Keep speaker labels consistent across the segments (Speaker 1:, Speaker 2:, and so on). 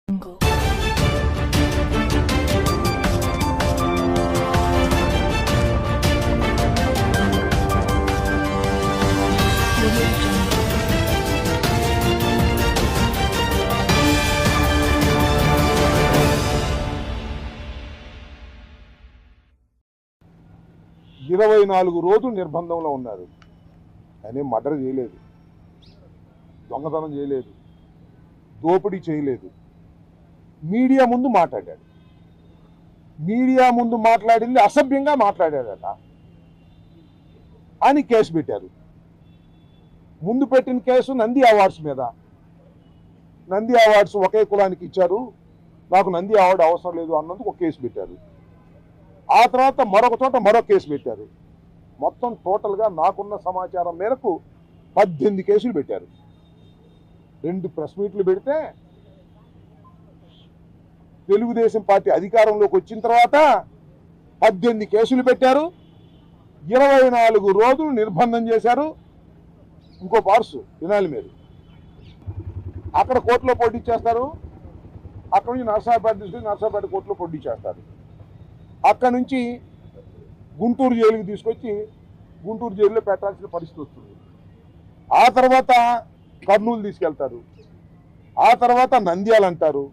Speaker 1: ఇరవై రోజులు నిర్బంధంలో ఉన్నారు. ఆయన మర్డర్ చేయలేదు, దొంగతనం చేయలేదు, దోపిడీ చేయలేదు. మీడియా ముందు మాట్లాడాడు. మీడియా ముందు మాట్లాడింది అసభ్యంగా మాట్లాడాడట అని కేసు పెట్టారు. ముందు పెట్టిన కేసు నంది అవార్డ్స్ మీద. నంది అవార్డ్స్ ఒకే కులానికి ఇచ్చారు, నాకు నంది అవార్డు అవసరం లేదు అన్నందుకు ఒక కేసు పెట్టారు. ఆ తర్వాత మరొక చోట మరొక కేసు పెట్టారు. మొత్తం టోటల్గా నాకున్న సమాచారం మేరకు 18 కేసులు పెట్టారు. 2 ప్రెస్ మీట్లు పెడితే తెలుగుదేశం పార్టీ అధికారంలోకి వచ్చిన తర్వాత 18 కేసులు పెట్టారు. 24 రోజులు నిర్బంధం చేశారు. ఇంకో పార్సు వినాలి మీరు, అక్కడ కోర్టులో పోటీ చేస్తారు, అక్కడ నుంచి నర్సాపేట తీసుకొని నర్సాపేట కోర్టులో పోటీ చేస్తారు. అక్కడి నుంచి గుంటూరు జైలుకి తీసుకొచ్చి గుంటూరు జైల్లో పెట్టాల్సిన పరిస్థితి వస్తుంది. ఆ తర్వాత కర్నూలు తీసుకెళ్తారు, ఆ తర్వాత నంద్యాల అంటారు,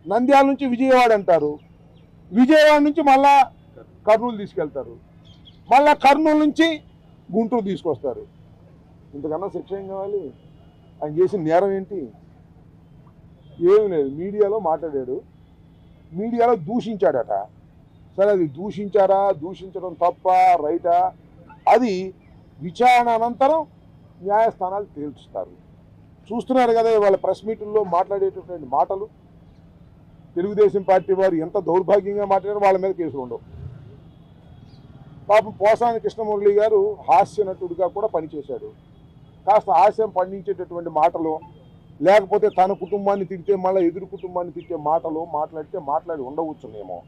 Speaker 1: నంద్యాల నుంచి విజయవాడ అంటారు, విజయవాడ నుంచి మళ్ళా కర్నూలు తీసుకెళ్తారు, మళ్ళా కర్నూలు నుంచి గుంటూరు తీసుకొస్తారు. ఇంతకన్నా శిక్ష ఏం కావాలి? ఆయన చేసిన నేరం ఏంటి? ఏమి లేదు. మీడియాలో మాట్లాడాడు, మీడియాలో దూషించాడట. సరే, అది దూషించారా, దూషించడం తప్ప రైటా, అది విచారణ అనంతరం న్యాయస్థానాలు తేల్చుస్తారు. చూస్తున్నారు కదా వాళ్ళ ప్రెస్ మీటుల్లో మాట్లాడేటటువంటి మాటలు. తెలుగుదేశం పార్టీ వారు ఎంత దౌర్భాగ్యంగా మాట్లాడారో వాళ్ళ మీద కేసులు ఉండవు. పాపం పోసాని కృష్ణమురళి గారు హాస్య నటుడిగా కూడా పనిచేశాడు. కాస్త హాస్యం పండించేటటువంటి మాటలు, లేకపోతే తన కుటుంబాన్ని తిడితే మళ్ళీ ఎదురు కుటుంబాన్ని తిట్టే మాటలు మాట్లాడి ఉండవచ్చునేమో.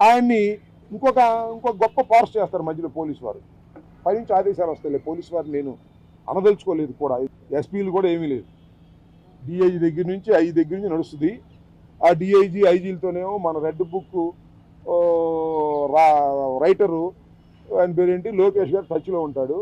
Speaker 1: ఆయన్ని ఇంకో గొప్ప పార్స్ చేస్తారు మధ్యలో పోలీసు వారు. పైనుంచి ఆదేశాలు వస్తాయి. పోలీసు వారు నేను అనదలుచుకోలేదు కూడా, ఎస్పీలు కూడా ఏమీ లేదు. డిఐజీ దగ్గర నుంచి ఐ దగ్గర నుంచి నడుస్తుంది. ఆ డిఐజీ ఐజీలతోనేమో మన రెడ్ బుక్ రైటరు ఆయన పేరేంటి లోకేష్ గారు టచ్లో ఉంటాడు.